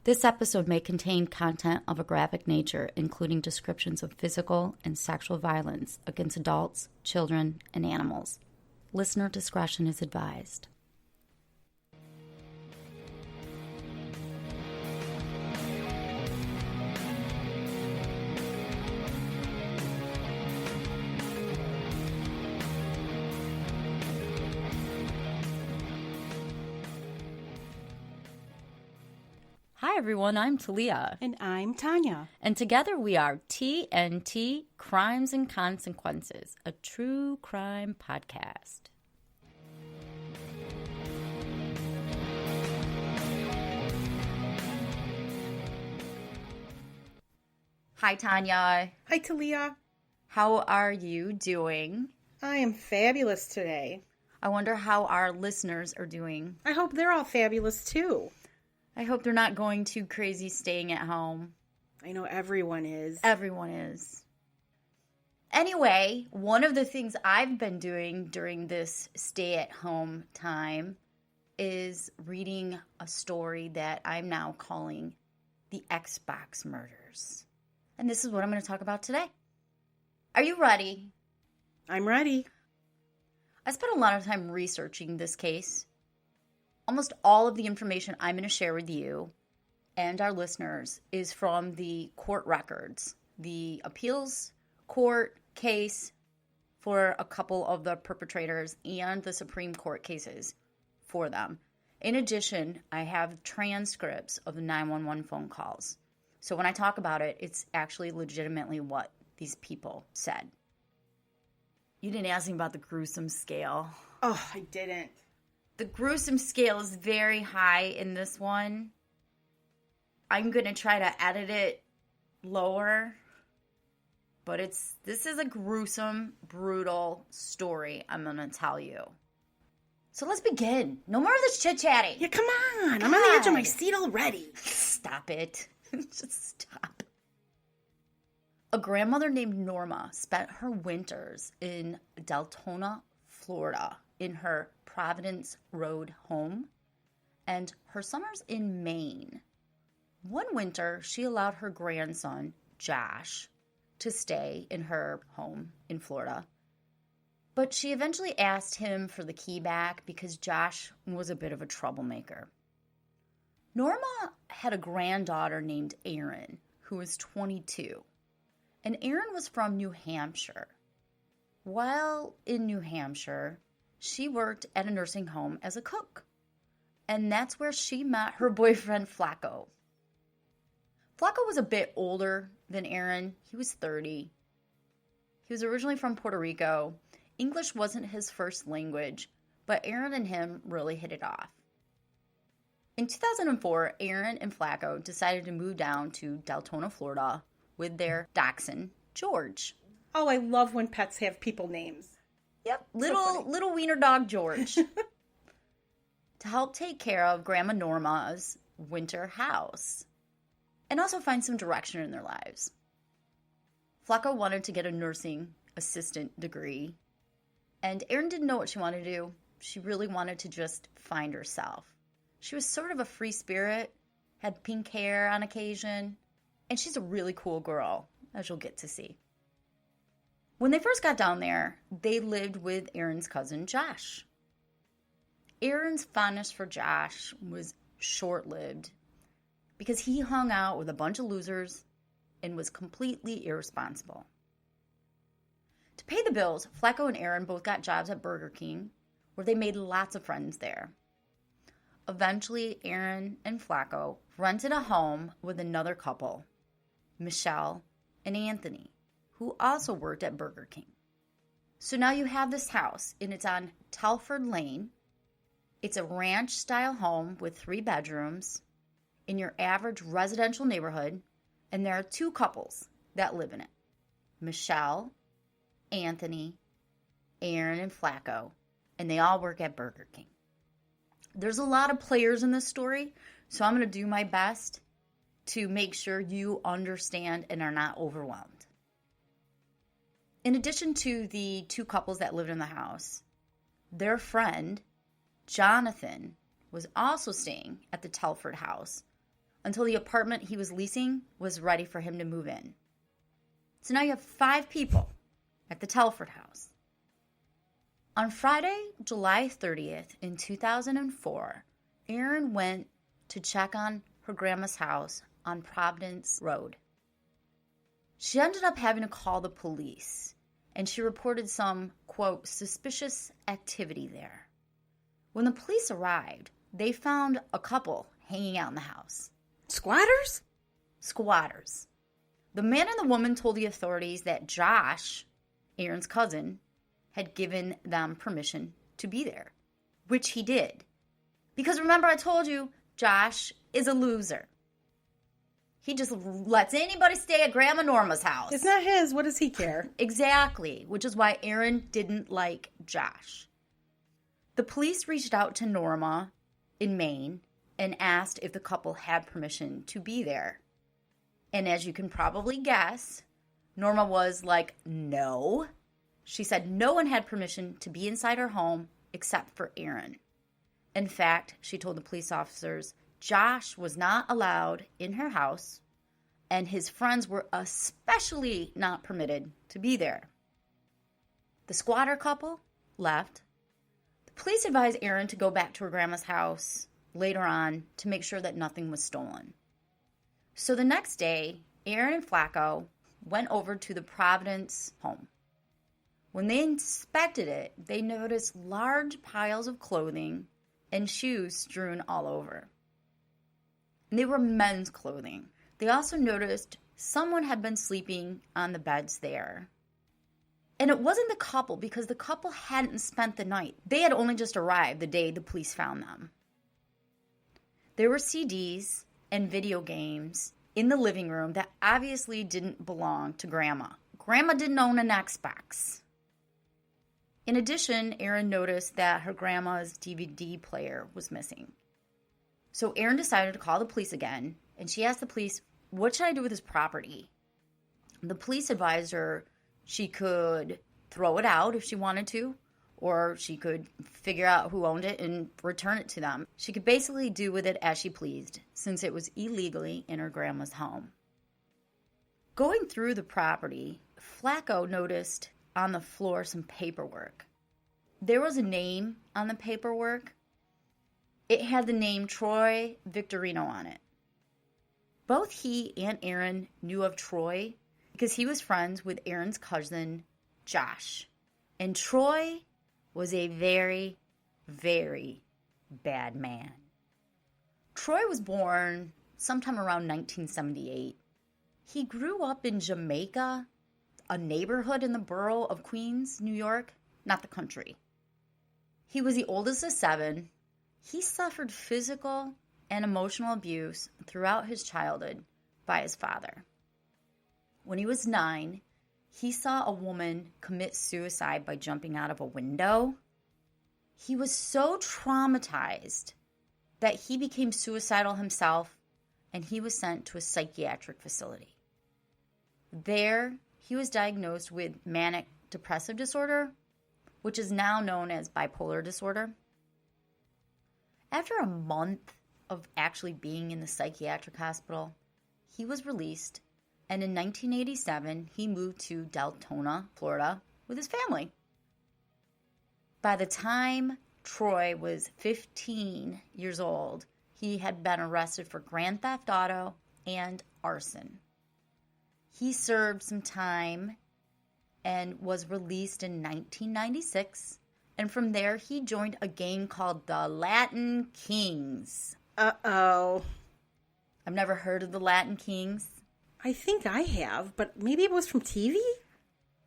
This episode may contain content of a graphic nature, including descriptions of physical and sexual violence against adults, children, and animals. Listener discretion is advised. Hi everyone, I'm Talia. And I'm Tanya. And together we are TNT Crimes and Consequences, a true crime podcast. Hi Tanya. Hi Talia. How are you doing? I am fabulous today. I wonder how our listeners are doing. I hope they're all fabulous too. I hope they're not going too crazy staying at home. I know everyone is. Everyone is. Anyway, one of the things I've been doing during this stay-at-home time is reading a story that I'm now calling The Xbox Murders. And this is what I'm going to talk about today. Are you ready? I'm ready. I spent a lot of time researching this case. Almost all of the information I'm going to share with you and our listeners is from the court records, the appeals court case for a couple of the perpetrators and the Supreme Court cases for them. In addition, I have transcripts of the 911 phone calls. So when I talk about it, it's actually legitimately what these people said. You didn't ask me about the gruesome scale. Oh, I didn't. The gruesome scale is very high in this one. I'm going to try to edit it lower. But this is a gruesome, brutal story I'm going to tell you. So let's begin. No more of this chit-chatting. Yeah, come on. I'm on the edge of my seat already. Stop it. Just stop. A grandmother named Norma spent her winters in Deltona, Florida, in her Providence Road home, and her summers in Maine. One winter, she allowed her grandson, Josh, to stay in her home in Florida. But she eventually asked him for the key back because Josh was a bit of a troublemaker. Norma had a granddaughter named Erin, who was 22. And Erin was from New Hampshire. While in New Hampshire, she worked at a nursing home as a cook. And that's where she met her boyfriend, Flacco. Flacco was a bit older than Erin. He was 30. He was originally from Puerto Rico. English wasn't his first language, but Erin and him really hit it off. In 2004, Erin and Flacco decided to move down to Deltona, Florida, with their dachshund, George. Oh, I love when pets have people names. Yep, little wiener dog George. To help take care of Grandma Norma's winter house. And also find some direction in their lives. Flacco wanted to get a nursing assistant degree. And Erin didn't know what she wanted to do. She really wanted to just find herself. She was sort of a free spirit, had pink hair on occasion. And she's a really cool girl, as you'll get to see. When they first got down there, they lived with Erin's cousin, Josh. Erin's fondness for Josh was short-lived because he hung out with a bunch of losers and was completely irresponsible. To pay the bills, Flacco and Erin both got jobs at Burger King, where they made lots of friends there. Eventually, Erin and Flacco rented a home with another couple, Michelle and Anthony, who also worked at Burger King. So now you have this house, and it's on Telford Lane. It's a ranch-style home with 3 bedrooms in your average residential neighborhood, and there are 2 couples that live in it. Michelle, Anthony, Erin, and Flacco, and they all work at Burger King. There's a lot of players in this story, so I'm going to do my best to make sure you understand and are not overwhelmed. In addition to the 2 couples that lived in the house, their friend, Jonathan, was also staying at the Telford house until the apartment he was leasing was ready for him to move in. So now you have 5 people at the Telford house. On Friday, July 30th in 2004, Erin went to check on her grandma's house on Providence Road. She ended up having to call the police, and she reported some, quote, suspicious activity there. When the police arrived, they found a couple hanging out in the house. Squatters? Squatters. The man and the woman told the authorities that Josh, Erin's cousin, had given them permission to be there, which he did. Because remember I told you, Josh is a loser. He just lets anybody stay at Grandma Norma's house. It's not his. What does he care? Exactly, which is why Erin didn't like Josh. The police reached out to Norma in Maine and asked if the couple had permission to be there. And as you can probably guess, Norma was like, no. She said no one had permission to be inside her home except for Erin. In fact, she told the police officers Josh was not allowed in her house, and his friends were especially not permitted to be there. The squatter couple left. The police advised Erin to go back to her grandma's house later on to make sure that nothing was stolen. So the next day, Erin and Flacco went over to the Providence home. When they inspected it, they noticed large piles of clothing and shoes strewn all over. And they were men's clothing. They also noticed someone had been sleeping on the beds there. And it wasn't the couple because the couple hadn't spent the night. They had only just arrived the day the police found them. There were CDs and video games in the living room that obviously didn't belong to Grandma. Grandma didn't own an Xbox. In addition, Erin noticed that her grandma's DVD player was missing. So Erin decided to call the police again, and she asked the police, what should I do with this property? The police advised her she could throw it out if she wanted to, or she could figure out who owned it and return it to them. She could basically do with it as she pleased, since it was illegally in her grandma's home. Going through the property, Flacco noticed on the floor some paperwork. There was a name on the paperwork. It had the name Troy Victorino on it. Both he and Erin knew of Troy because he was friends with Erin's cousin, Josh. And Troy was a very, very bad man. Troy was born sometime around 1978. He grew up in Jamaica, a neighborhood in the borough of Queens, New York, not the country. He was the oldest of 7. He suffered physical and emotional abuse throughout his childhood by his father. When he was 9, he saw a woman commit suicide by jumping out of a window. He was so traumatized that he became suicidal himself, and he was sent to a psychiatric facility. There, he was diagnosed with manic depressive disorder, which is now known as bipolar disorder. After a month of actually being in the psychiatric hospital, he was released, and in 1987, he moved to Deltona, Florida, with his family. By the time Troy was 15 years old, he had been arrested for grand theft auto and arson. He served some time and was released in 1996. And from there, he joined a gang called the Latin Kings. Uh-oh. I've never heard of the Latin Kings. I think I have, but maybe it was from TV?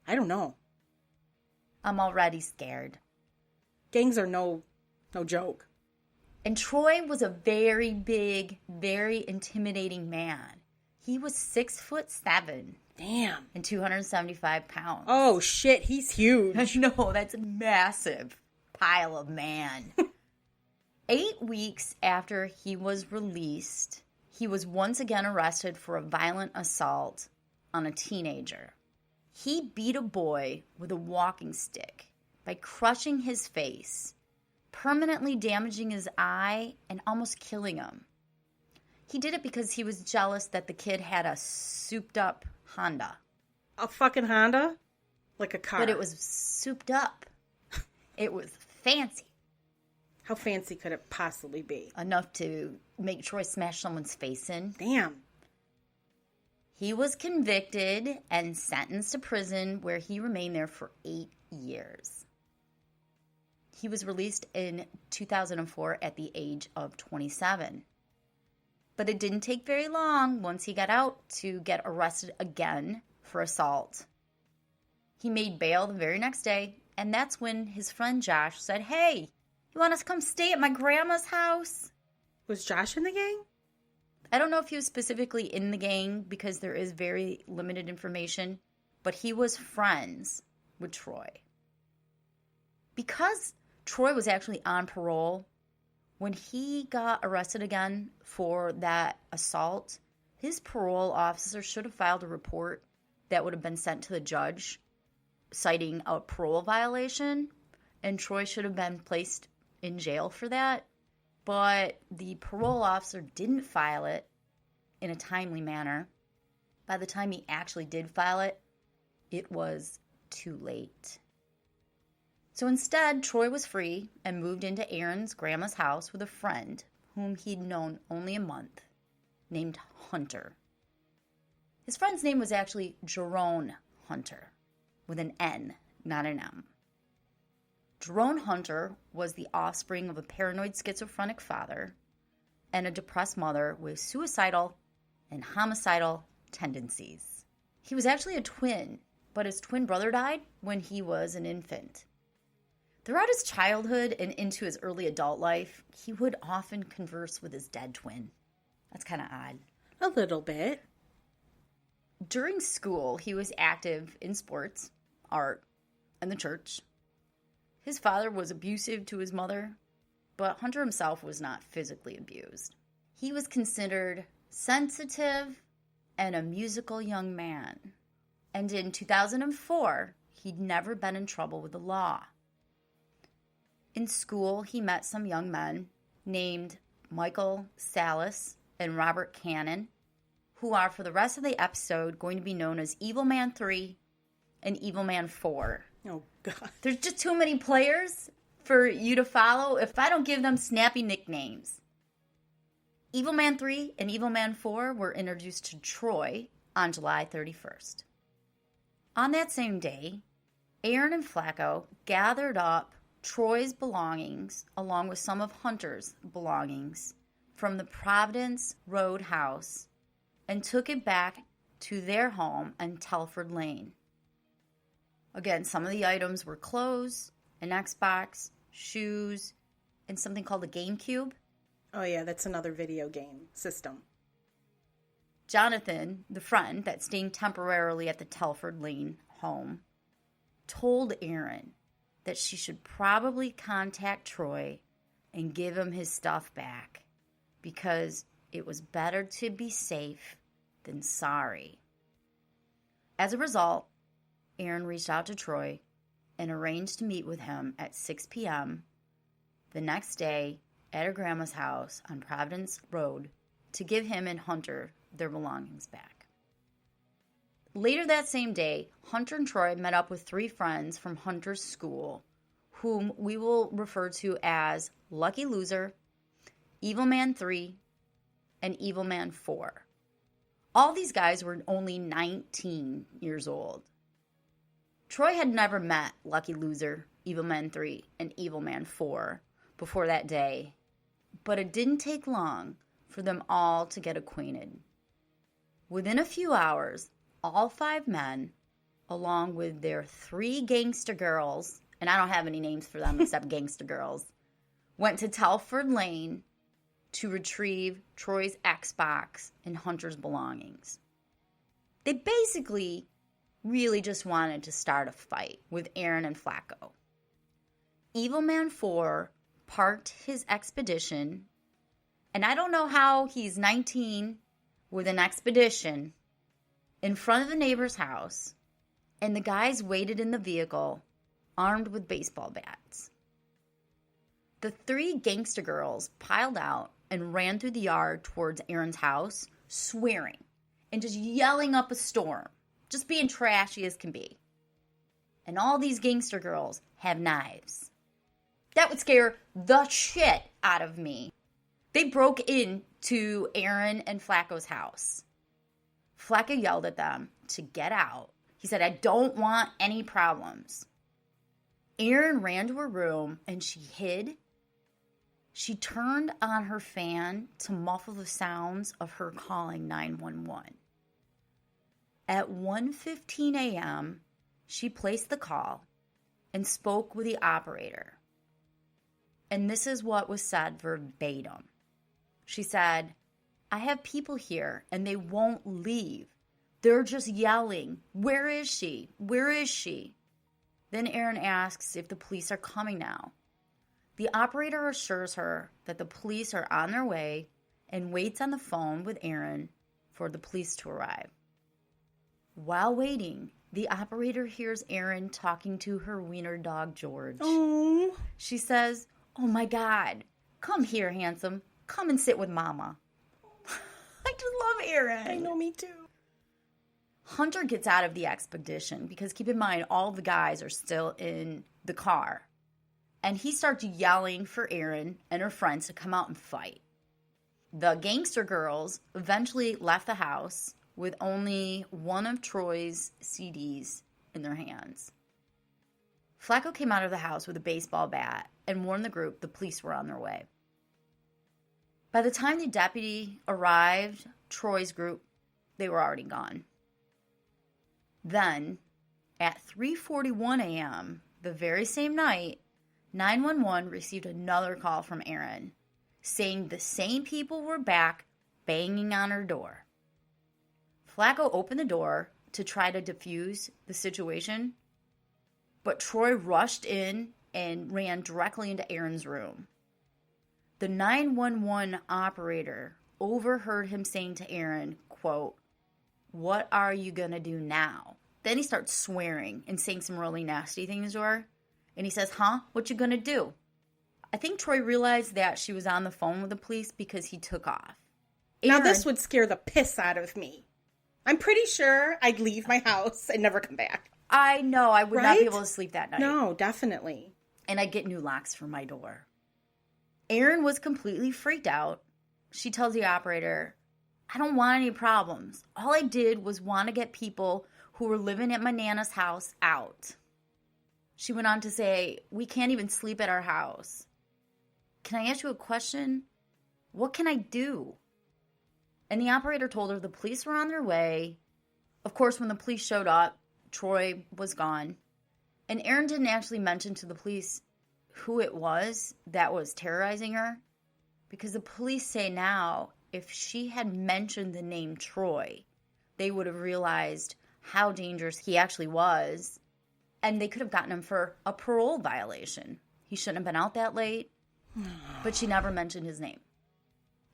I don't know. I'm already scared. Gangs are no joke. And Troy was a very big, very intimidating man. He was 6'7". Damn. And 275 pounds. Oh, shit. He's huge. No, that's a massive pile of man. 8 weeks after he was released, he was once again arrested for a violent assault on a teenager. He beat a boy with a walking stick by crushing his face, permanently damaging his eye, and almost killing him. He did it because he was jealous that the kid had a souped-up Honda. A fucking Honda? Like a car. But it was souped up. It was fancy. How fancy could it possibly be? Enough to make Troy smash someone's face in. Damn. He was convicted and sentenced to prison where he remained there for 8 years. He was released in 2004 at the age of 27. But it didn't take very long once he got out to get arrested again for assault. He made bail the very next day, and that's when his friend Josh said, "Hey, you want us to come stay at my grandma's house?" Was Josh in the gang? I don't know if he was specifically in the gang because there is very limited information, but he was friends with Troy. Because Troy was actually on parole, when he got arrested again for that assault, his parole officer should have filed a report that would have been sent to the judge citing a parole violation, and Troy should have been placed in jail for that. But the parole officer didn't file it in a timely manner. By the time he actually did file it, it was too late. So instead, Troy was free and moved into Erin's grandma's house with a friend whom he'd known only a month, named Hunter. His friend's name was actually Jerome Hunter, with an N, not an M. Jerome Hunter was the offspring of a paranoid schizophrenic father and a depressed mother with suicidal and homicidal tendencies. He was actually a twin, but his twin brother died when he was an infant. Throughout his childhood and into his early adult life, he would often converse with his dead twin. That's kind of odd. A little bit. During school, he was active in sports, art, and the church. His father was abusive to his mother, but Hunter himself was not physically abused. He was considered sensitive and a musical young man. And in 2004, he'd never been in trouble with the law. In school, he met some young men named Michael Salas and Robert Cannon, who are, for the rest of the episode, going to be known as Evil Man 3 and Evil Man 4. Oh, God. There's just too many players for you to follow if I don't give them snappy nicknames. Evil Man 3 and Evil Man 4 were introduced to Troy on July 31st. On that same day, Erin and Flacco gathered up Troy's belongings, along with some of Hunter's belongings, from the Providence Road house and took it back to their home on Telford Lane. Again, some of the items were clothes, an Xbox, shoes, and something called a GameCube. Oh, yeah, that's another video game system. Jonathan, the friend that's staying temporarily at the Telford Lane home, told Erin that she should probably contact Troy and give him his stuff back because it was better to be safe than sorry. As a result, Erin reached out to Troy and arranged to meet with him at 6 p.m. the next day at her grandma's house on Providence Road to give him and Hunter their belongings back. Later that same day, Hunter and Troy met up with 3 friends from Hunter's school, whom we will refer to as Lucky Loser, Evil Man 3, and Evil Man 4. All these guys were only 19 years old. Troy had never met Lucky Loser, Evil Man 3, and Evil Man 4 before that day, but it didn't take long for them all to get acquainted. Within a few hours, all 5 men, along with their 3 gangster girls, and I don't have any names for them except gangster girls, went to Telford Lane to retrieve Troy's Xbox and Hunter's belongings. They basically really just wanted to start a fight with Erin and Flacco. Evil Man 4 parked his expedition, and I don't know how he's 19 with an expedition, in front of the neighbor's house, and the guys waited in the vehicle, armed with baseball bats. The 3 gangster girls piled out and ran through the yard towards Erin's house, swearing and just yelling up a storm, just being trashy as can be. And all these gangster girls have knives. That would scare the shit out of me. They broke into Erin and Flacco's house. Flacco yelled at them to get out. He said, I don't want any problems. Erin ran to her room and she hid. She turned on her fan to muffle the sounds of her calling 911. At 1:15 a.m., she placed the call and spoke with the operator. And this is what was said verbatim. She said, I have people here and they won't leave. They're just yelling, where is she? Where is she? Then Erin asks if the police are coming now. The operator assures her that the police are on their way and waits on the phone with Erin for the police to arrive. While waiting, the operator hears Erin talking to her wiener dog, George. Oh. She says, oh my God, come here, handsome. Come and sit with Mama. I just love Erin. I know, me too. Hunter gets out of the expedition because keep in mind, all the guys are still in the car. And he starts yelling for Erin and her friends to come out and fight. The gangster girls eventually left the house with only one of Troy's CDs in their hands. Flacco came out of the house with a baseball bat and warned the group the police were on their way. By the time the deputy arrived, Troy's group, they were already gone. Then, at 3:41 a.m., the very same night, 911 received another call from Erin, saying the same people were back banging on her door. Flacco opened the door to try to defuse the situation, but Troy rushed in and ran directly into Erin's room. The 911 operator overheard him saying to Erin, quote, what are you going to do now? Then he starts swearing and saying some really nasty things to her. And he says, huh? What you going to do? I think Troy realized that she was on the phone with the police because he took off. Now this would scare the piss out of me. I'm pretty sure I'd leave my house and never come back. I know. I would Right? not be able to sleep that night. No, definitely. And I'd get new locks for my door. Erin was completely freaked out. She tells the operator, I don't want any problems. All I did was want to get people who were living at my Nana's house out. She went on to say, we can't even sleep at our house. Can I ask you a question? What can I do? And the operator told her the police were on their way. Of course, when the police showed up, Troy was gone. And Erin didn't actually mention to the police who it was that was terrorizing her. Because the police say now, if she had mentioned the name Troy, they would have realized how dangerous he actually was. And they could have gotten him for a parole violation. He shouldn't have been out that late. But she never mentioned his name.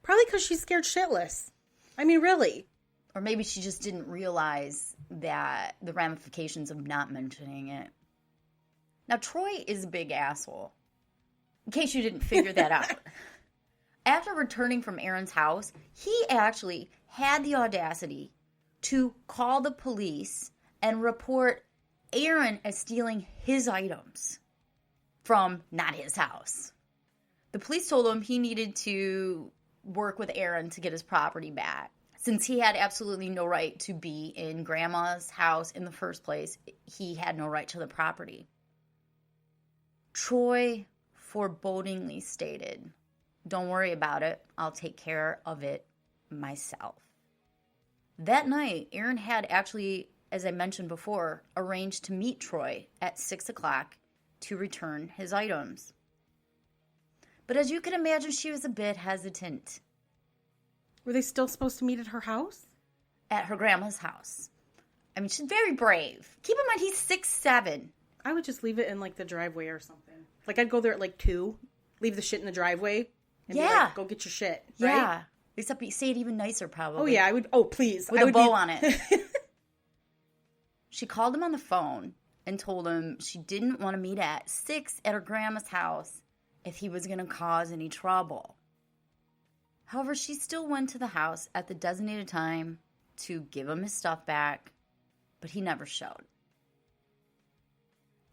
Probably because she's scared shitless. I mean, really. Or maybe she just didn't realize that the ramifications of not mentioning it. Now, Troy is a big asshole. In case you didn't figure that out. After returning from Erin's house, he actually had the audacity to call the police and report Erin as stealing his items from not his house. The police told him he needed to work with Erin to get his property back. Since he had absolutely no right to be in Grandma's house in the first place, he had no right to the property. Troy forebodingly stated, don't worry about it. I'll take care of it myself. That night, Erin had actually, as I mentioned before, arranged to meet Troy at 6 o'clock to return his items. But as you can imagine, she was a bit hesitant. Were they still supposed to meet at her house? At her grandma's house. I mean, she's very brave. Keep in mind, he's 6'7". I would just leave it in, like, the driveway or something. Like, I'd go there at, like, 2, leave the shit in the driveway, and be like, go get your shit, right? Yeah. Except you say it even nicer, probably. Oh, yeah, I would, please. With a bow on it. She called him on the phone and told him she didn't want to meet at 6 at her grandma's house if he was going to cause any trouble. However, she still went to the house at the designated time to give him his stuff back, but he never showed.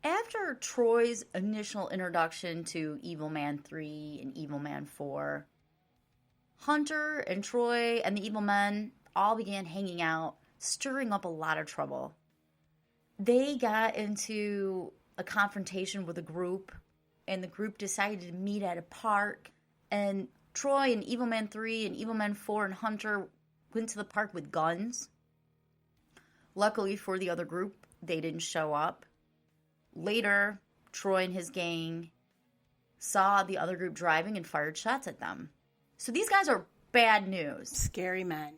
After Troy's initial introduction to Evil Man 3 and Evil Man 4, Hunter and Troy and the Evil Men all began hanging out, stirring up a lot of trouble. They got into a confrontation with a group, and the group decided to meet at a park, and Troy and Evil Man 3 and Evil Man 4 and Hunter went to the park with guns. Luckily for the other group, they didn't show up. Later, Troy and his gang saw the other group driving and fired shots at them. So these guys are bad news. Scary men.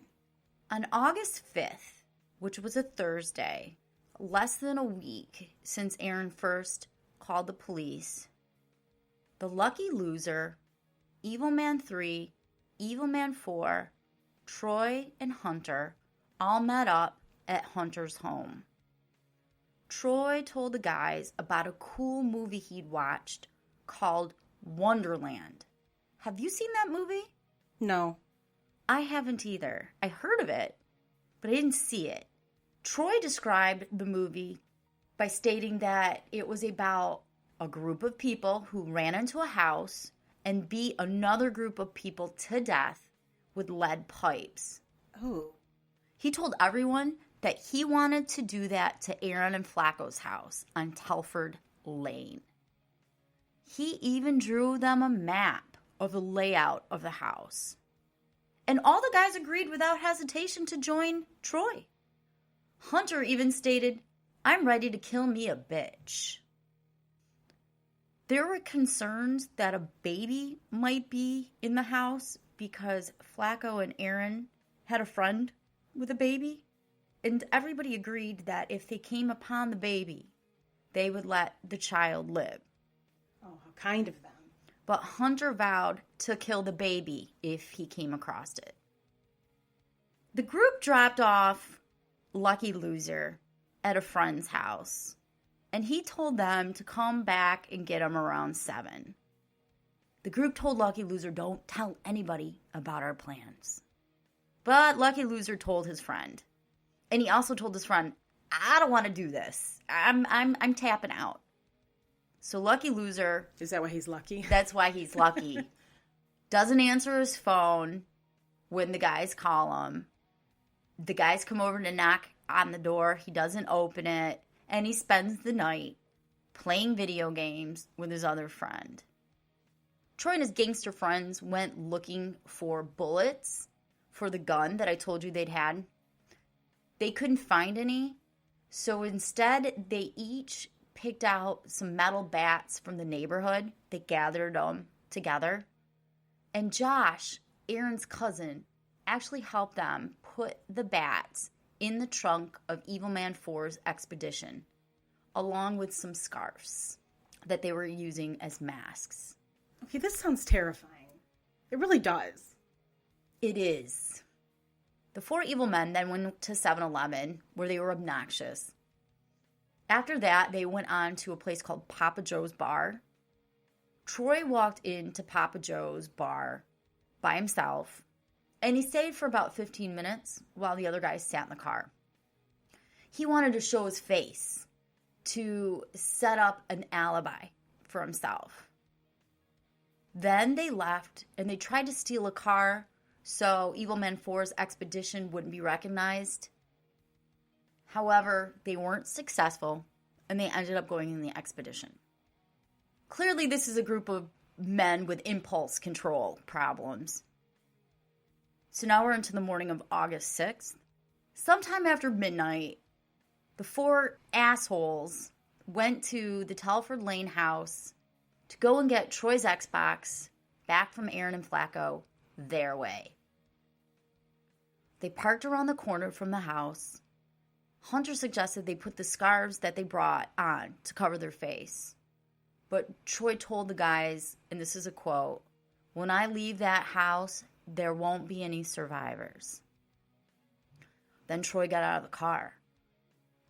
On August 5th, which was a Thursday, less than a week since Erin first called the police, the lucky loser, Evil Man 3, Evil Man 4, Troy, and Hunter all met up at Hunter's home. Troy told the guys about a cool movie he'd watched called Wonderland. Have you seen that movie? No. I haven't either. I heard of it, but I didn't see it. Troy described the movie by stating that it was about a group of people who ran into a house and beat another group of people to death with lead pipes. Oh. He told everyone that he wanted to do that to Erin and Flacco's house on Telford Lane. He even drew them a map of the layout of the house. And all the guys agreed without hesitation to join Troy. Hunter even stated, "I'm ready to kill me a bitch." There were concerns that a baby might be in the house because Flacco and Erin had a friend with a baby. And everybody agreed that if they came upon the baby, they would let the child live. Oh, how kind of them. But Hunter vowed to kill the baby if he came across it. The group dropped off Lucky Loser at a friend's house, and he told them to come back and get him around 7. The group told Lucky Loser, "Don't tell anybody about our plans." But Lucky Loser told his friend. And he also told his friend, "I don't want to do this. I'm tapping out." So Lucky Loser... Is that why he's lucky? That's why he's lucky. Doesn't answer his phone when the guys call him. The guys come over to knock on the door. He doesn't open it. And he spends the night playing video games with his other friend. Troy and his gangster friends went looking for bullets for the gun that I told you they'd had. They couldn't find any, so instead they each picked out some metal bats from the neighborhood. They gathered them together. And Josh, Erin's cousin, actually helped them put the bats in the trunk of Evil Man 4's expedition, along with some scarves that they were using as masks. Okay, this sounds terrifying. It really does. It is. The 4 evil men then went to 7-Eleven, where they were obnoxious. After that, they went on to a place called Papa Joe's Bar. Troy walked into Papa Joe's Bar by himself, and he stayed for about 15 minutes while the other guys sat in the car. He wanted to show his face to set up an alibi for himself. Then they left, and they tried to steal a car so Evil Man 4's expedition wouldn't be recognized. However, they weren't successful, and they ended up going in the expedition. Clearly, this is a group of men with impulse control problems. So now we're into the morning of August 6th. Sometime after midnight, the 4 assholes went to the Telford Lane house to go and get Troy's Xbox back from Erin and Flacco their way. They parked around the corner from the house. Hunter suggested they put the scarves that they brought on to cover their face. But Troy told the guys, and this is a quote, "When I leave that house, there won't be any survivors." Then Troy got out of the car.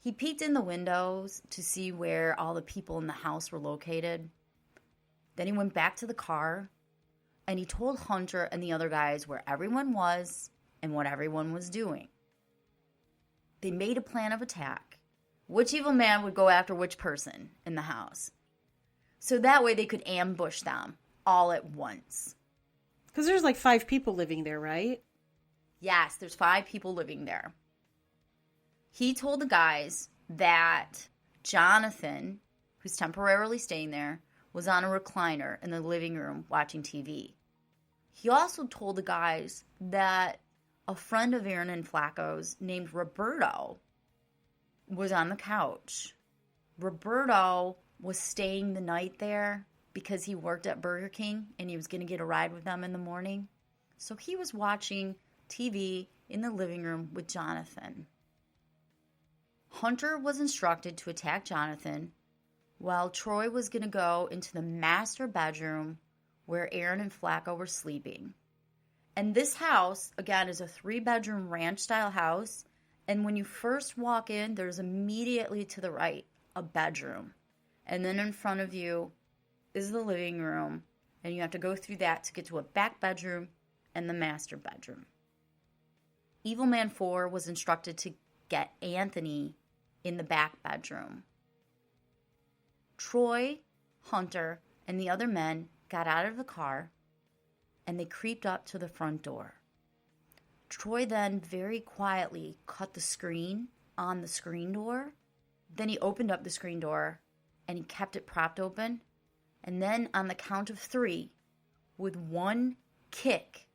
He peeked in the windows to see where all the people in the house were located. Then he went back to the car, and he told Hunter and the other guys where everyone was and what everyone was doing. They made a plan of attack. Which evil man would go after which person in the house. So that way they could ambush them all at once. Because there's like 5 people living there, right? Yes, there's 5 people living there. He told the guys that Jonathan, who's temporarily staying there, was on a recliner in the living room watching TV. He also told the guys that a friend of Erin and Flacco's named Roberto was on the couch. Roberto was staying the night there because he worked at Burger King and he was going to get a ride with them in the morning. So he was watching TV in the living room with Jonathan. Hunter was instructed to attack Jonathan while Troy was going to go into the master bedroom where Erin and Flacco were sleeping. And this house, again, is a 3-bedroom ranch-style house. And when you first walk in, there's immediately to the right a bedroom. And then in front of you is the living room. And you have to go through that to get to a back bedroom and the master bedroom. Evil Man 4 was instructed to get Anthony in the back bedroom. Troy, Hunter, and the other men got out of the car and they creeped up to the front door. Troy then very quietly cut the screen on the screen door. Then he opened up the screen door and he kept it propped open. And then on the count of 3, with one kick,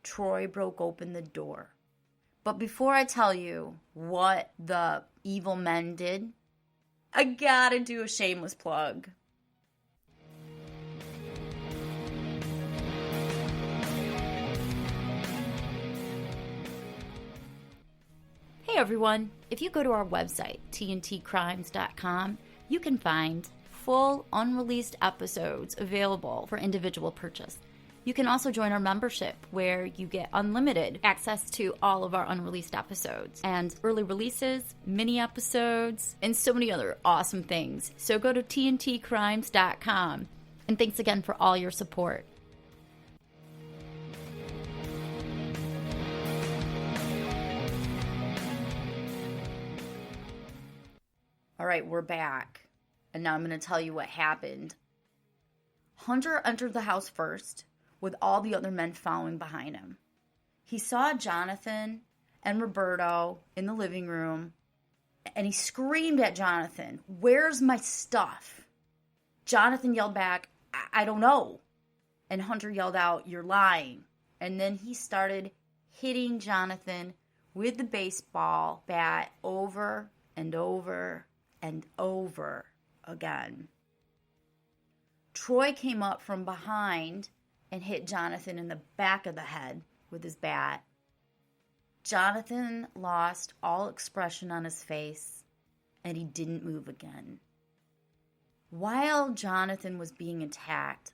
Troy broke open the door. But before I tell you what the evil men did, I gotta do a shameless plug. Hey everyone, if you go to our website, tntcrimes.com, you can find full unreleased episodes available for individual purchase. You can also join our membership where you get unlimited access to all of our unreleased episodes and early releases, mini episodes, and so many other awesome things. So go to tntcrimes.com. And thanks again for all your support. All right, we're back. And now I'm going to tell you what happened. Hunter entered the house first, with all the other men following behind him. He saw Jonathan and Roberto in the living room, and he screamed at Jonathan, "Where's my stuff?" Jonathan yelled back, I don't know. And Hunter yelled out, "You're lying." And then he started hitting Jonathan with the baseball bat over and over and over again. Troy came up from behind and hit Jonathan in the back of the head with his bat. Jonathan lost all expression on his face, and he didn't move again. While Jonathan was being attacked,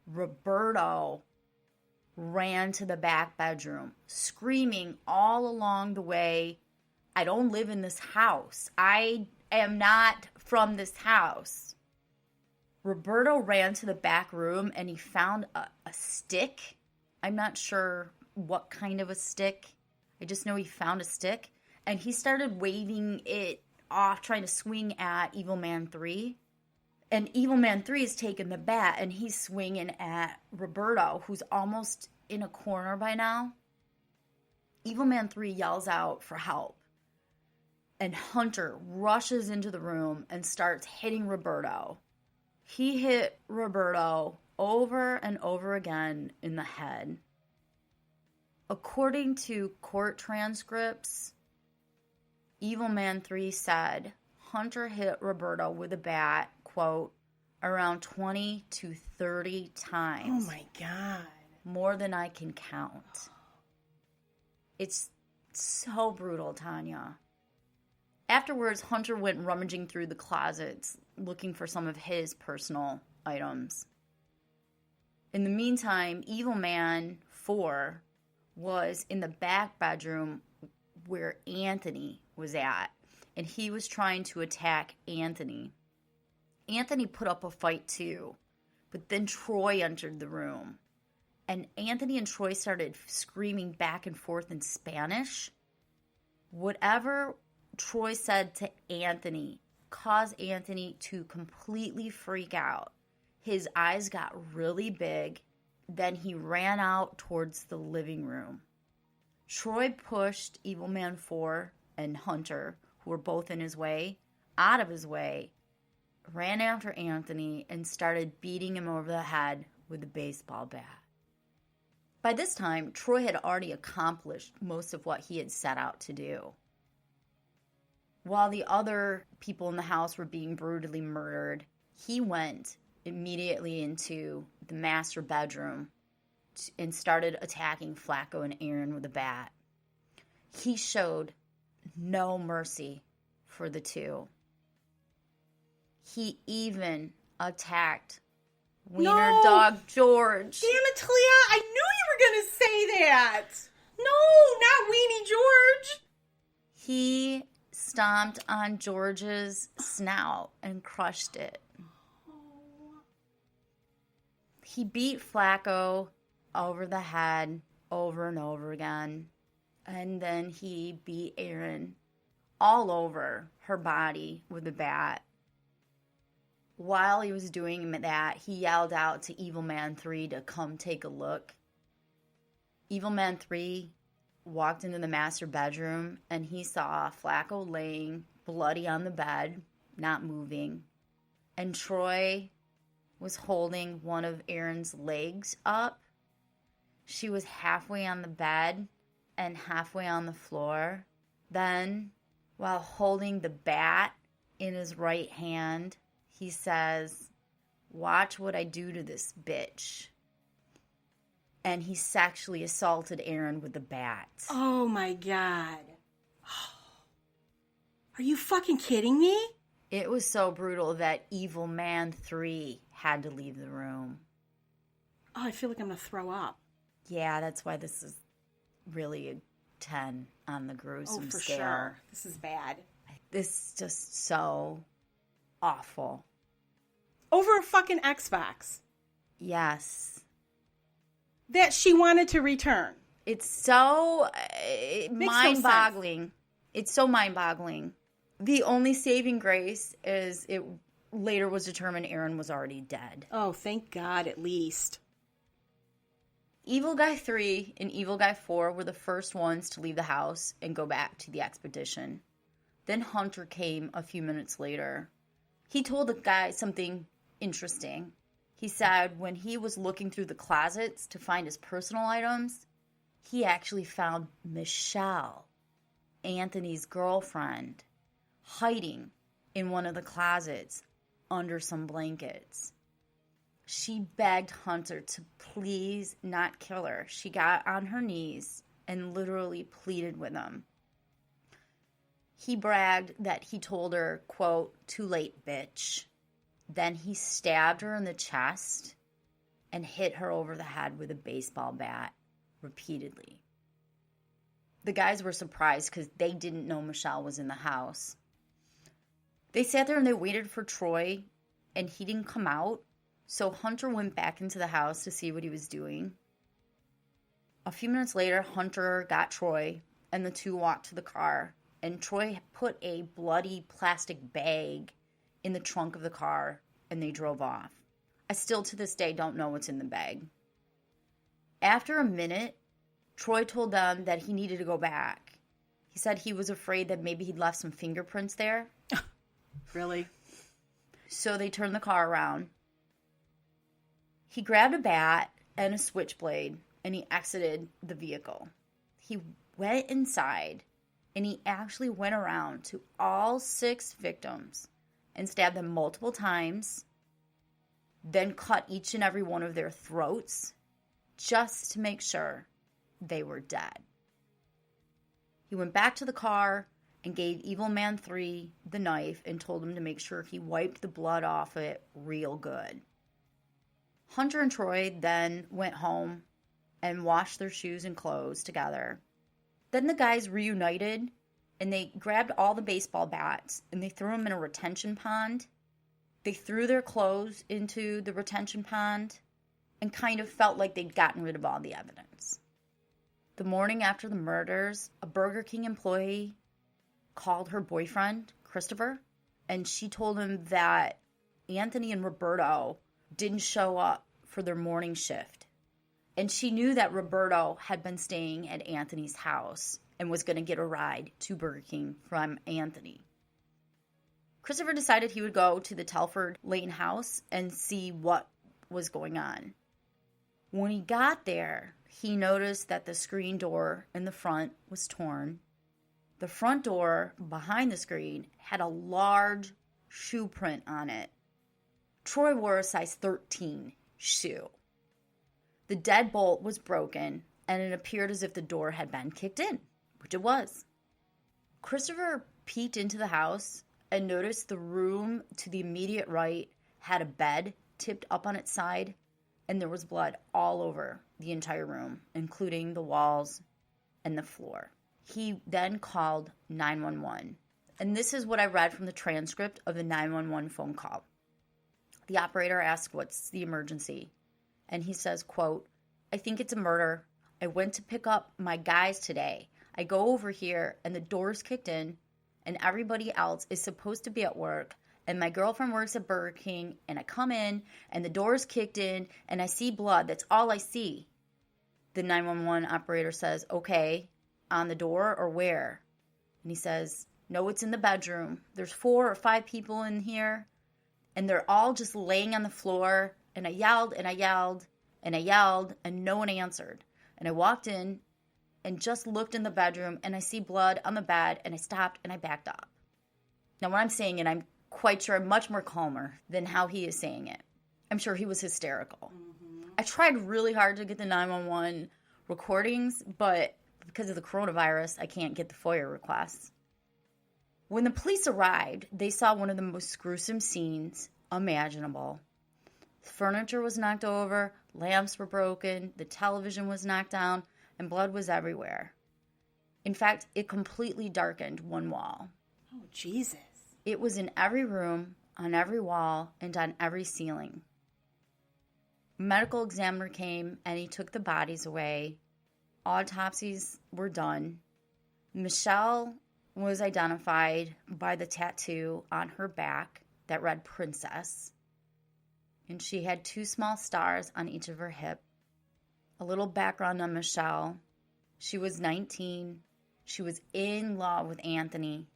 Roberto ran to the back bedroom, screaming all along the way, "I don't live in this house. I am not from this house." Roberto ran to the back room and he found a stick. I'm not sure what kind of a stick. I just know he found a stick and he started waving it off, trying to swing at Evil Man 3. And Evil Man 3 is taking the bat and he's swinging at Roberto, who's almost in a corner by now. Evil Man 3 yells out for help. And Hunter rushes into the room and starts hitting Roberto. He hit Roberto over and over again in the head. According to court transcripts, Evil Man 3 said Hunter hit Roberto with a bat, quote, around 20 to 30 times. Oh my God. More than I can count. It's so brutal, Tanya. Afterwards, Hunter went rummaging through the closets, looking for some of his personal items. In the meantime, Evil Man 4 was in the back bedroom where Anthony was at, and he was trying to attack Anthony. Anthony put up a fight too, but then Troy entered the room. and Anthony and Troy started screaming back and forth in Spanish. Whatever Troy said to Anthony caused Anthony to completely freak out. His eyes got really big. Then he ran out towards the living room. Troy pushed Evil Man 4 and Hunter, who were both in his way, out of his way, ran after Anthony, and started beating him over the head with a baseball bat. By this time, Troy had already accomplished most of what he had set out to do. While the other people in the house were being brutally murdered, he went immediately into the master bedroom and started attacking Flacco and Erin with a bat. He showed no mercy for the two. He even attacked Wiener Dog George. Damn it, Talia. I knew you were going to say that. No, not Weenie George. He stomped on George's snout and crushed it. He beat Flacco over the head over and over again. And then he beat Erin all over her body with a bat. While he was doing that, he yelled out to Evil Man 3 to come take a look. Evil Man 3 walked into the master bedroom, and he saw Flacco laying bloody on the bed, not moving. And Troy was holding one of Erin's legs up. She was halfway on the bed and halfway on the floor. Then, while holding the bat in his right hand, he says, "Watch what I do to this bitch." And he sexually assaulted Erin with the bat. Oh my God. Are you fucking kidding me? It was so brutal that Evil Man 3 had to leave the room. Oh, I feel like I'm going to throw up. Yeah, that's why this is really a 10 on the gruesome for scale. Sure. This is bad. This is just so awful. Over a fucking Xbox. Yes. That she wanted to return. It's so mind-boggling. No, it's so mind-boggling. The only saving grace is it later was determined Erin was already dead. Oh, thank God, at least. Evil Guy 3 and Evil Guy 4 were the first ones to leave the house and go back to the expedition. Then Hunter came a few minutes later. He told the guy something interesting. He said when he was looking through the closets to find his personal items, he actually found Michelle, Anthony's girlfriend, hiding in one of the closets under some blankets. She begged Hunter to please not kill her. She got on her knees and literally pleaded with him. He bragged that he told her, quote, "Too late, bitch." Then he stabbed her in the chest and hit her over the head with a baseball bat repeatedly. The guys were surprised because they didn't know Michelle was in the house. They sat there and they waited for Troy, and he didn't come out. So Hunter went back into the house to see what he was doing. A few minutes later, Hunter got Troy, and the two walked to the car. And Troy put a bloody plastic bag in the trunk of the car, and they drove off. I still, to this day, don't know what's in the bag. After a minute, Troy told them that he needed to go back. He said he was afraid that maybe he'd left some fingerprints there. Really? So they turned the car around. He grabbed a bat and a switchblade, and he exited the vehicle. He went inside, and he actually went around to all 6 victims and stabbed them multiple times, then cut each and every one of their throats just to make sure they were dead. He went back to the car and gave Evil Man 3 the knife and told him to make sure he wiped the blood off it real good. Hunter and Troy then went home and washed their shoes and clothes together. Then the guys reunited, and they grabbed all the baseball bats and they threw them in a retention pond. They threw their clothes into the retention pond and kind of felt like they'd gotten rid of all the evidence. The morning after the murders, a Burger King employee called her boyfriend, Christopher, and she told him that Anthony and Roberto didn't show up for their morning shift. And she knew that Roberto had been staying at Anthony's house and was going to get a ride to Burger King from Anthony. Christopher decided he would go to the Telford Lane house and see what was going on. When he got there, he noticed that the screen door in the front was torn. The front door behind the screen had a large shoe print on it. Troy wore a size 13 shoe. The deadbolt was broken, and it appeared as if the door had been kicked in, which it was. Christopher peeked into the house and noticed the room to the immediate right had a bed tipped up on its side, and there was blood all over the entire room, including the walls and the floor. He then called 911, and this is what I read from the transcript of the 911 phone call. The operator asked, "What's the emergency?" And he says, quote, "I think it's a murder. I went to pick up my guys today. I go over here and the door's kicked in and everybody else is supposed to be at work. And my girlfriend works at Burger King and I come in and the door's kicked in and I see blood. That's all I see." The 911 operator says, "Okay, on the door or where?" And he says, "No, it's in the bedroom. There's 4 or 5 people in here and they're all just laying on the floor. And I yelled and I yelled and I yelled and no one answered. And I walked in and just looked in the bedroom and I see blood on the bed and I stopped and I backed up." Now when I'm saying it, I'm quite sure I'm much more calmer than how he is saying it. I'm sure he was hysterical. Mm-hmm. I tried really hard to get the 911 recordings, but because of the coronavirus, I can't get the FOIA requests. When the police arrived, they saw one of the most gruesome scenes imaginable. Furniture was knocked over, lamps were broken, the television was knocked down, and blood was everywhere. In fact, it completely darkened one wall. Oh, Jesus. It was in every room, on every wall, and on every ceiling. A medical examiner came and he took the bodies away. Autopsies were done. Michelle was identified by the tattoo on her back that read Princess. And she had 2 small stars on each of her hip. A little background on Michelle. She was 19. She was in love with Anthony.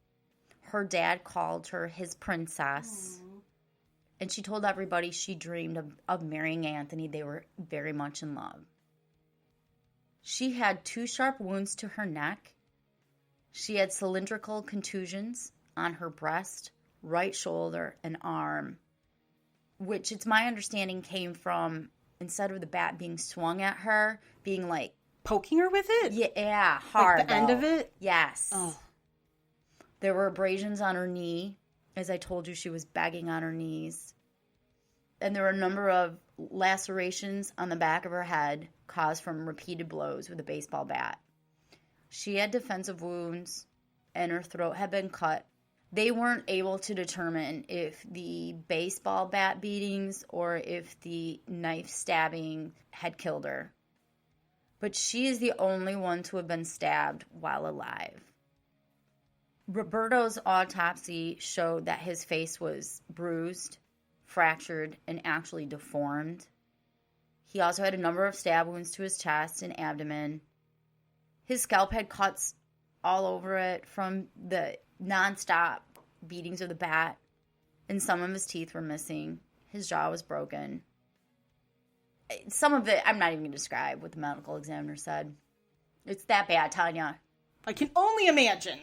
Her dad called her his princess. Aww. And she told everybody she dreamed of marrying Anthony. They were very much in love. She had 2 sharp wounds to her neck. She had cylindrical contusions on her breast, right shoulder, and arm, which it's my understanding came from, instead of the bat being swung at her, being like... Poking her with it? Yeah, hard. Like the end of it? Yes. Oh. There were abrasions on her knee. As I told you, she was begging on her knees. And there were a number of lacerations on the back of her head caused from repeated blows with a baseball bat. She had defensive wounds, and her throat had been cut. They weren't able to determine if the baseball bat beatings or if the knife stabbing had killed her. But she is the only one to have been stabbed while alive. Roberto's autopsy showed that his face was bruised, fractured, and actually deformed. He also had a number of stab wounds to his chest and abdomen. His scalp had cuts all over it from the nonstop beatings of the bat, and some of his teeth were missing. His jaw was broken. Some of it, I'm not even going to describe what the medical examiner said. It's that bad, Tanya. I can only imagine.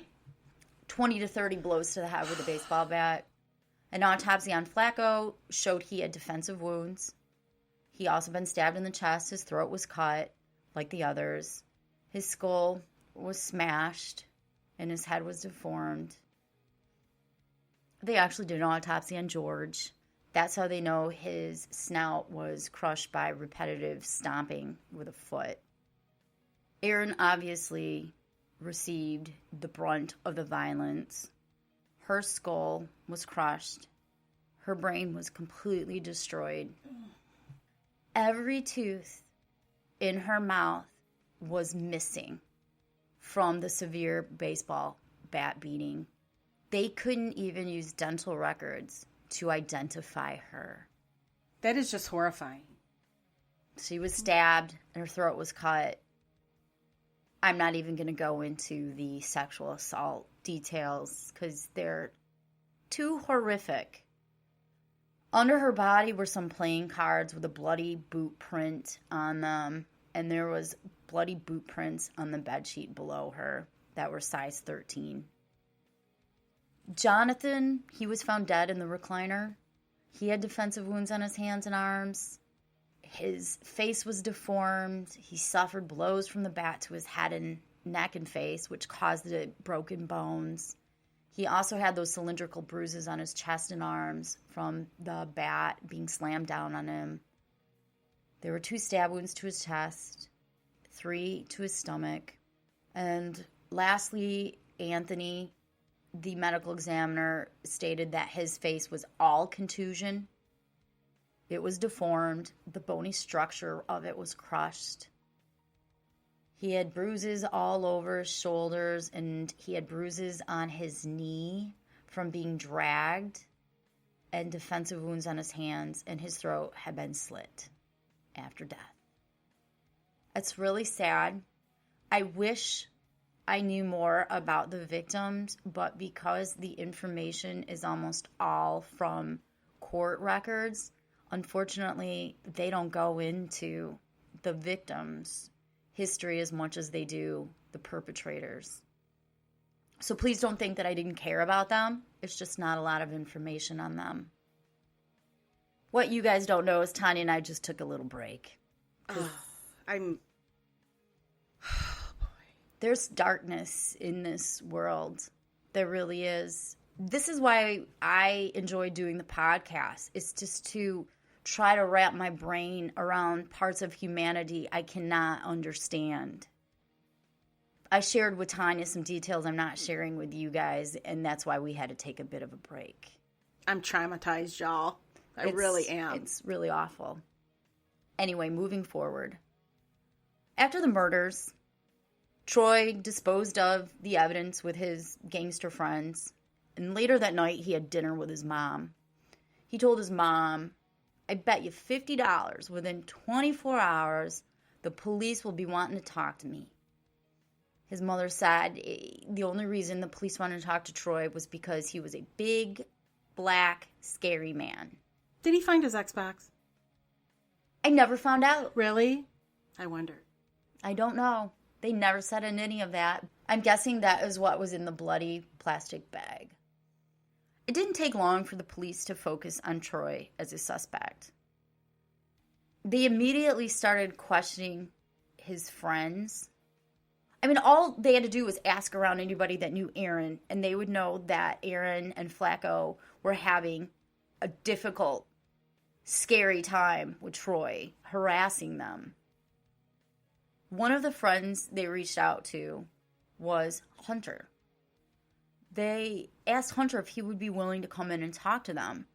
20 to 30 blows to the head with a baseball bat. An autopsy on Flacco showed he had defensive wounds. He also been stabbed in the chest. His throat was cut, like the others. His skull was smashed, and his head was deformed. They actually did an autopsy on George. That's how they know his snout was crushed by repetitive stomping with a foot. Erin obviously received the brunt of the violence. Her skull was crushed. Her brain was completely destroyed. Every tooth in her mouth was missing from the severe baseball bat beating. They couldn't even use dental records to identify her. That is just horrifying. She was stabbed and her throat was cut. I'm not even going to go into the sexual assault details because they're too horrific. Under her body were some playing cards with a bloody boot print on them, and there was bloody boot prints on the bedsheet below her that were size 13. Jonathan, he was found dead in the recliner. He had defensive wounds on his hands and arms. His face was deformed. He suffered blows from the bat to his head and neck and face, which caused the broken bones. He also had those cylindrical bruises on his chest and arms from the bat being slammed down on him. There were 2 stab wounds to his chest, 3 to his stomach. And lastly, Anthony, the medical examiner, stated that his face was all contusion. It was deformed. The bony structure of it was crushed. He had bruises all over his shoulders, and he had bruises on his knee from being dragged, and defensive wounds on his hands, and his throat had been slit after death. It's really sad. I wish I knew more about the victims, but because the information is almost all from court records, unfortunately, they don't go into the victims' history as much as they do the perpetrators. So please don't think that I didn't care about them. It's just not a lot of information on them. What you guys don't know is Tanya and I just took a little break. There's darkness in this world. There really is. This is why I enjoy doing the podcast. It's just to try to wrap my brain around parts of humanity I cannot understand. I shared with Tanya some details I'm not sharing with you guys, and that's why we had to take a bit of a break. I'm traumatized, y'all. I really am. It's really awful. Anyway, moving forward. After the murders, Troy disposed of the evidence with his gangster friends, and later that night he had dinner with his mom. He told his mom, "I bet you $50 within 24 hours the police will be wanting to talk to me." His mother said the only reason the police wanted to talk to Troy was because he was a big, black, scary man. Did he find his Xbox? I never found out. Really? I wonder. I don't know. They never said any of that. I'm guessing that is what was in the bloody plastic bag. It didn't take long for the police to focus on Troy as a suspect. They immediately started questioning his friends. I mean, all they had to do was ask around anybody that knew Erin, and they would know that Erin and Flacco were having a difficult, scary time with Troy, harassing them. One of the friends they reached out to was Hunter. They asked Hunter if he would be willing to come in and talk to them.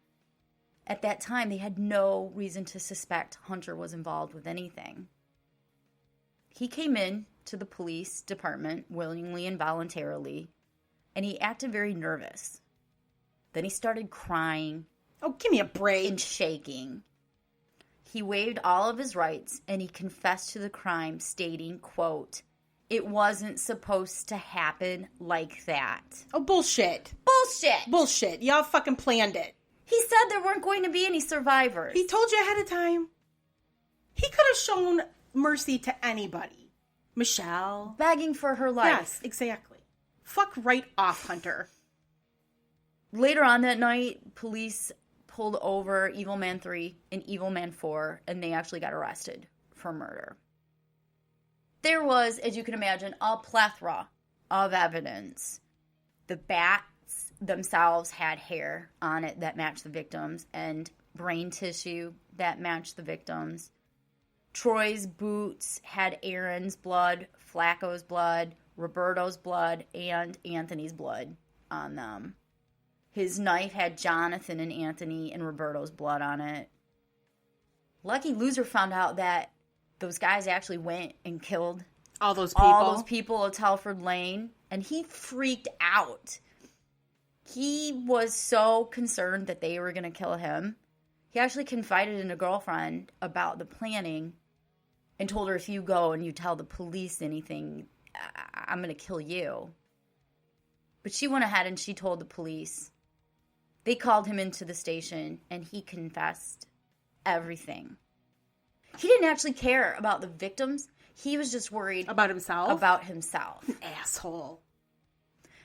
At that time, they had no reason to suspect Hunter was involved with anything. He came in to the police department willingly and voluntarily, and he acted very nervous. Then he started crying. Oh, give me a break. And shaking. He waived all of his rights, and he confessed to the crime, stating, quote, "It wasn't supposed to happen like that." Oh, bullshit. Bullshit. Bullshit. Y'all fucking planned it. He said there weren't going to be any survivors. He told you ahead of time. He could have shown mercy to anybody. Michelle. Begging for her life. Yes, exactly. Fuck right off, Hunter. Later on that night, police pulled over Evil Man 3 and Evil Man 4, and they actually got arrested for murder. There was, as you can imagine, a plethora of evidence. The bats themselves had hair on it that matched the victims, and brain tissue that matched the victims. Troy's boots had Erin's blood, Flacco's blood, Roberto's blood, and Anthony's blood on them. His knife had Jonathan and Anthony and Roberto's blood on it. Lucky Loser found out that those guys actually went and killed all those people at Telford Lane, and he freaked out. He was so concerned that they were going to kill him. He actually confided in a girlfriend about the planning and told her, if you go and you tell the police anything, I'm going to kill you. But she went ahead and she told the police. They called him into the station, and he confessed everything. He didn't actually care about the victims. He was just worried about himself. An asshole.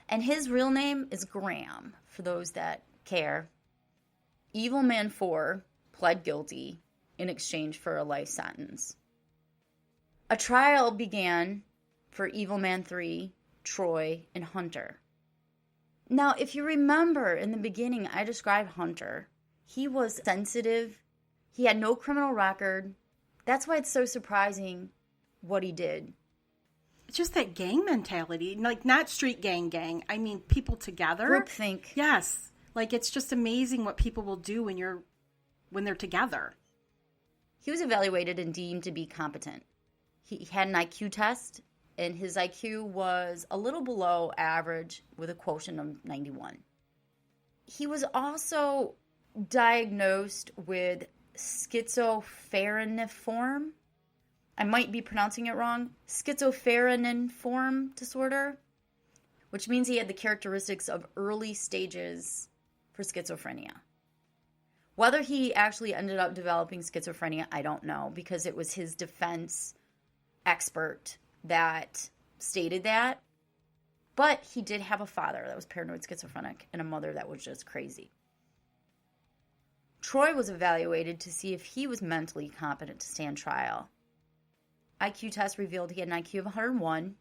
And his real name is Graham, for those that care. Evil Man 4 pled guilty in exchange for a life sentence. A trial began for Evil Man 3, Troy, and Hunter. Now, if you remember in the beginning, I described Hunter. He was sensitive. He had no criminal record. That's why it's so surprising what he did. It's just that gang mentality. Like, not street gang. I mean, people together. Groupthink. Yes. Like, it's just amazing what people will do when they're together. He was evaluated and deemed to be competent. He had an IQ test, and his IQ was a little below average with a quotient of 91. He was also diagnosed with schizophreniform. I might be pronouncing it wrong. Schizophreniform disorder, which means he had the characteristics of early stages for schizophrenia. Whether he actually ended up developing schizophrenia, I don't know, because it was his defense expert that stated that. But he did have a father that was paranoid schizophrenic and a mother that was just crazy. Troy was evaluated to see if he was mentally competent to stand trial. IQ test revealed he had an IQ of 101.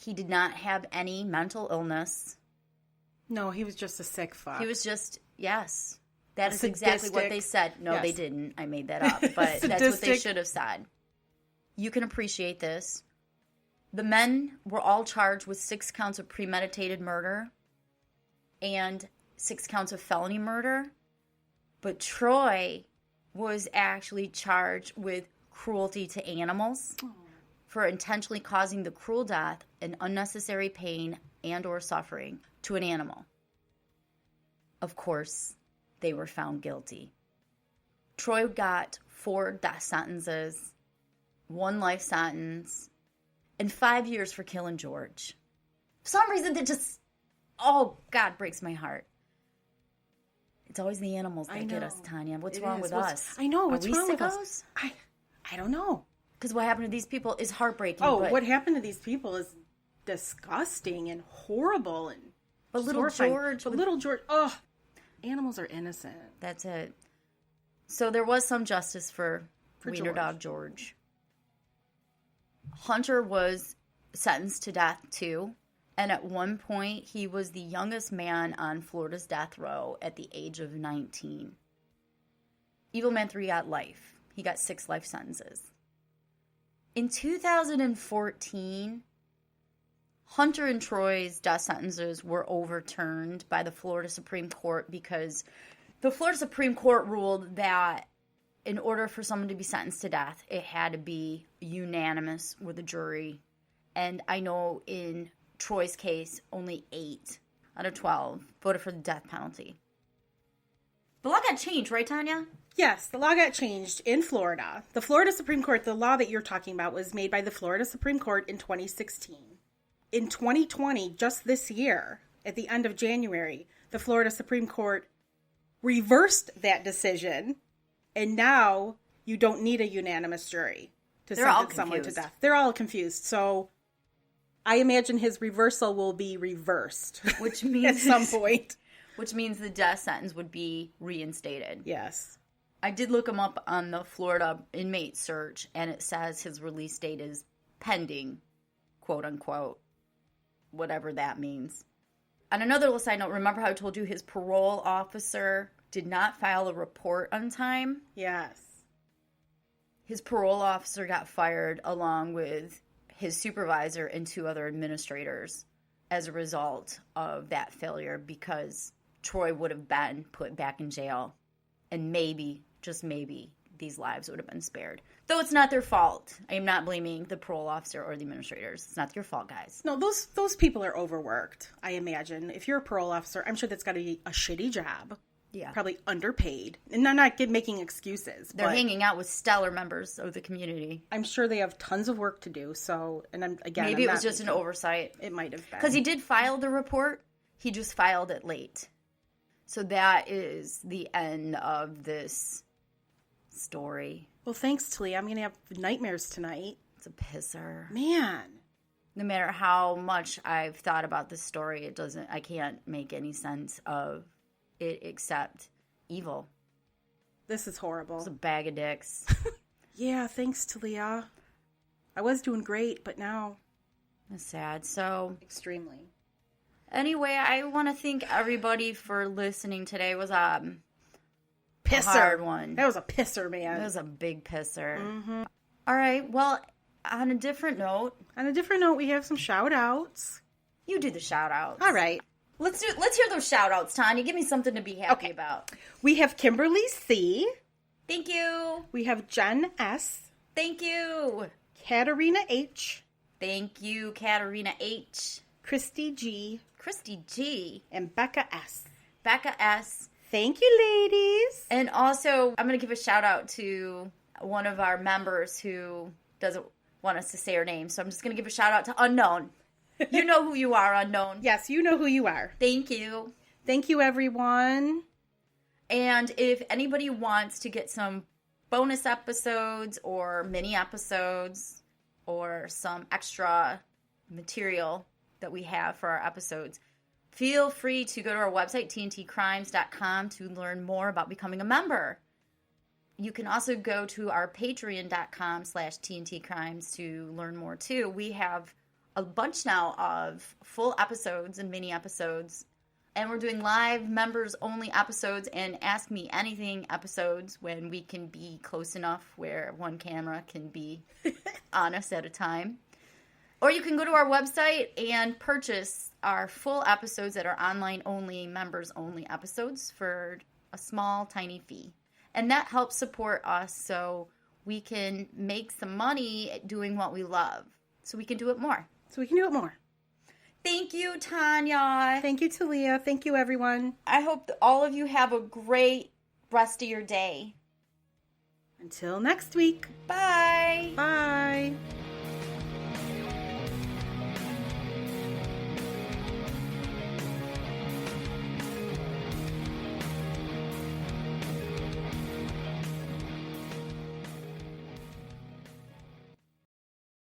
He did not have any mental illness. No, he was just a sick fuck. He was just, yes. That is exactly what they said. No, yes. They didn't. I made that up. But that's what they should have said. You can appreciate this. The men were all charged with 6 counts of premeditated murder and 6 counts of felony murder. But Troy was actually charged with cruelty to animals for intentionally causing the cruel death and unnecessary pain and or suffering to an animal. Of course, they were found guilty. Troy got 4 death sentences, 1 life sentence, and 5 years for killing George. For some reason, that just, oh, God, breaks my heart. It's always the animals that get us, Tanya. What's wrong with us? I know. What's wrong with us? I don't know. Because what happened to these people is heartbreaking. Oh, what happened to these people is disgusting and horrible. But little George. Oh, animals are innocent. That's it. So there was some justice for Wiener Dog George. Hunter was sentenced to death, too. And at one point, he was the youngest man on Florida's death row at the age of 19. Evil Man 3 got life. He got 6 life sentences. In 2014, Hunter and Troy's death sentences were overturned by the Florida Supreme Court because the Florida Supreme Court ruled that in order for someone to be sentenced to death, it had to be unanimous with the jury. And I know in Troy's case, only 8 out of 12 voted for the death penalty. The law got changed, right, Tanya? Yes, the law got changed in Florida. The Florida Supreme Court, the law that you're talking about, was made by the Florida Supreme Court in 2016. In 2020, just this year, at the end of January, the Florida Supreme Court reversed that decision, and now you don't need a unanimous jury to sentence someone to death. They're all confused. So I imagine his reversal will be reversed, which means at some point. Which means the death sentence would be reinstated. Yes. I did look him up on the Florida inmate search, and it says his release date is pending, quote unquote, whatever that means. On another little side note, remember how I told you his parole officer did not file a report on time? Yes. His parole officer got fired along with his supervisor and 2 other administrators as a result of that failure because Troy would have been put back in jail and maybe, just maybe, these lives would have been spared. Though it's not their fault. I am not blaming the parole officer or the administrators. It's not your fault, guys. No, those people are overworked, I imagine. If you're a parole officer, I'm sure that's got to be a shitty job. Yeah. Probably underpaid. And I'm not making excuses. They're hanging out with stellar members of the community. I'm sure they have tons of work to do. So, and maybe it was just an oversight. It might have been. Because he did file the report. He just filed it late. So that is the end of this story. Well, thanks, Talia. I'm going to have nightmares tonight. It's a pisser. Man. No matter how much I've thought about this story, I can't make any sense of it except evil. This is horrible. It's a bag of dicks. Yeah, thanks, Talia. I was doing great, but now... It's sad. So... Extremely. Anyway, I want to thank everybody for listening today. It was pisser. A hard one. That was a pisser, man. That was a big pisser. Mm-hmm. All right, well, on a different note... we have some shout-outs. You do the shout-outs. All right. Let's hear those shout-outs, Tanya. Give me something to be happy about. We have Kimberly C. Thank you. We have Jen S. Thank you. Katarina H. Thank you, Katarina H. Christy G. And Becca S. Becca S. Thank you, ladies. And also, I'm going to give a shout-out to one of our members who doesn't want us to say her name. So I'm just going to give a shout-out to Unknown. You know who you are, Unknown. Yes, you know who you are. Thank you. Thank you, everyone. And if anybody wants to get some bonus episodes or mini episodes or some extra material that we have for our episodes, feel free to go to our website, tntcrimes.com, to learn more about becoming a member. You can also go to our patreon.com/tntcrimes to learn more, too. We have a bunch now of full episodes and mini episodes, and we're doing live members-only episodes and Ask Me Anything episodes when we can be close enough where one camera can be on us at a time. Or you can go to our website and purchase our full episodes that are online-only, members-only episodes for a small, tiny fee. And that helps support us so we can make some money doing what we love. So we can do it more. Thank you, Tanya. Thank you, Talia. Thank you, everyone. I hope that all of you have a great rest of your day. Until next week. Bye. Bye.